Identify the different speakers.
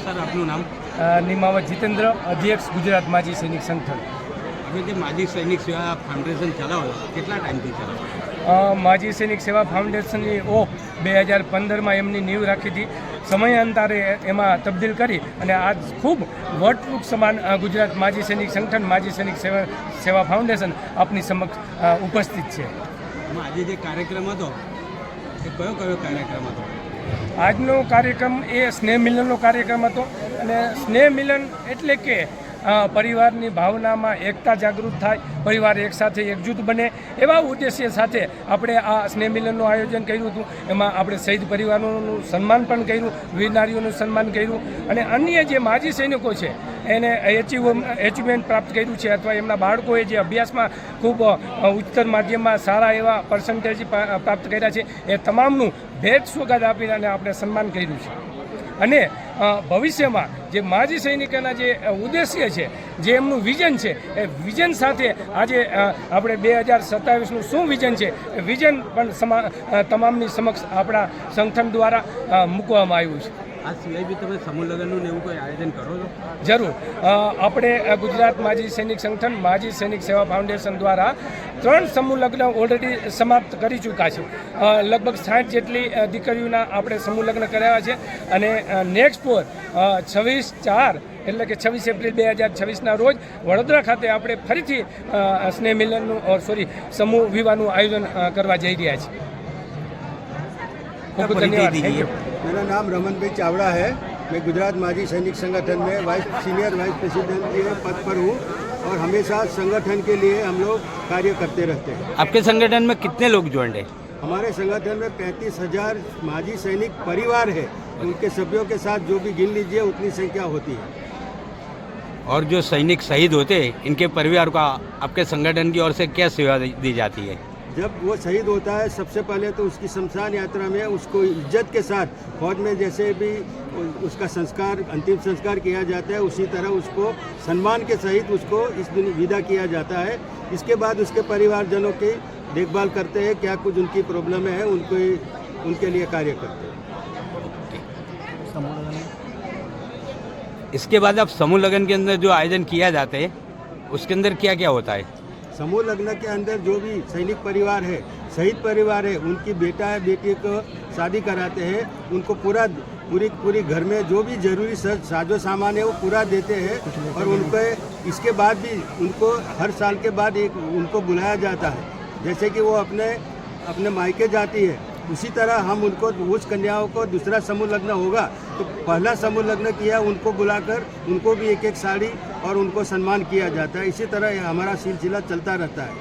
Speaker 1: Sir આપનું નામ?
Speaker 2: નિમાવત જીતેન્દ્ર, અધ્યક્ષ ગુજરાત માજી સૈનિક સંગઠન.
Speaker 1: હવે જે માજી સૈનિક સેવા ફાઉન્ડેશન ચલાવો કેટલા ટાઈમથી ચલાવો?
Speaker 2: માજી સૈનિક સેવા ફાઉન્ડેશનની ઓફ 2015માં એમની નીવ રાખી હતી. સમયાંતરે એમાં તબદીલ કરી અને આજ ખૂબ વટવૃક્ષ સમાન ગુજરાત માજી સૈનિક સંગઠન માજી સૈનિક સેવા ફાઉન્ડેશન આપની સમક્ષ ઉપસ્થિત છે.
Speaker 1: આજે જે કાર્યક્રમ હતો એ કયો કાર્યક્રમ હતો?
Speaker 2: આજનો કાર્યક્રમ એ સ્નેહ મિલનનો કાર્યક્રમ હતો અને સ્નેહ મિલન એટલે કે પરિવારની ભાવનામાં એકતા જાગૃત થાય, પરિવાર એકસાથે એકજૂથ બને એવા ઉદ્દેશ્ય સાથે આપણે આ સ્નેહ મિલનનું આયોજન કર્યું હતું. એમાં આપણે શહીદ પરિવારોનું સન્માન પણ કર્યું, વીરનારીઓનું સન્માન કર્યું અને અન્ય જે માજી સૈનિકો છે એને એચિવમેન્ટ પ્રાપ્ત કર્યું છે અથવા એમના બાળકોએ જે અભ્યાસમાં ખૂબ ઉચ્ચતર માધ્યમમાં સારા એવા પર્સન્ટેજ પ્રાપ્ત કર્યા છે એ તમામનું ભેટ સોગાદ આપીને અને આપણે સન્માન કર્યું છે. અને ભવિષ્યમાં જે માજી સૈનિકોના જે ઉદ્દેશ્ય છે, જે એમનું વિઝન છે, એ વિઝન સાથે આજે આપણે 2027નું શું વિઝન છે એ વિઝન પણ તમામની સમક્ષ આપણા સંગઠન દ્વારા મૂકવામાં આવ્યું છે.
Speaker 1: આ સિવાય બી તમે સમૂહ લગ્નનું એવું કોઈ આયોજન કરો છો?
Speaker 2: જરૂર. આપણે ગુજરાત માજી સૈનિક સંગઠન માજી સૈનિક સેવા ફાઉન્ડેશન દ્વારા 3 સમૂહ લગ્ન ઓલરેડી સમાપ્ત કરી ચૂક્યા છે. લગભગ 60 જેટલી દીકરીઓના આપણે સમૂહ લગ્ન કરાવ્યા છે અને નેક્સ્ટ ફોર 26/4 એટલે કે 26 એપ્રિલ 2026ના રોજ વડોદરા ખાતે આપણે ફરીથી સ્નેહ મિલનનું સમૂહ વિવાહનું આયોજન કરવા જઈ રહ્યા છીએ. बहुत धन्यवाद. Thank you.
Speaker 3: मेरा नाम रमन भाई चावड़ा है. मैं गुजरात माजी सैनिक संगठन में सीनियर वाइस प्रेसिडेंट के पद पर हूँ और हमेशा संगठन के लिए हम लोग कार्य करते रहते हैं.
Speaker 1: आपके संगठन में कितने लोग ज्वाइंट है?
Speaker 3: हमारे संगठन में 35,000 माजी सैनिक परिवार है. उनके सभ्यों के साथ जो भी गिन लीजिए उतनी संख्या होती है.
Speaker 1: और जो सैनिक शहीद होते हैं इनके परिवार को आपके संगठन की ओर से क्या सेवा दी जाती है?
Speaker 3: जब वो शहीद होता है सबसे पहले तो उसकी शमशान यात्रा में उसको इज्जत के साथ फौज में जैसे भी उसका संस्कार अंतिम संस्कार किया जाता है उसी तरह उसको सम्मान के सहित उसको इस दिन विदा किया जाता है. इसके बाद उसके परिवारजनों की देखभाल करते हैं, क्या कुछ उनकी प्रॉब्लम है उनके लिए कार्य करते हैं.
Speaker 1: इसके बाद अब समूह लगन के अंदर जो आयोजन किया जाता है उसके अंदर क्या क्या होता है?
Speaker 3: समूह लग्न के अंदर जो भी सैनिक परिवार है, शहीद परिवार है, उनकी बेटा है बेटी को शादी कराते हैं. उनको पूरी घर में जो भी जरूरी साजो सामान है वो पूरा देते हैं और उनको इसके बाद भी उनको हर साल के बाद उनको बुलाया जाता है. जैसे कि वो अपने मायके जाती है उसी तरह हम उनको उस कन्याओं को दूसरा समूह लग्न होगा तो पहला समूह लग्न किया उनको बुलाकर उनको भी एक साड़ी और उनको सम्मान किया जाता है. इसी तरह हमारा सिलसिला चलता रहता है.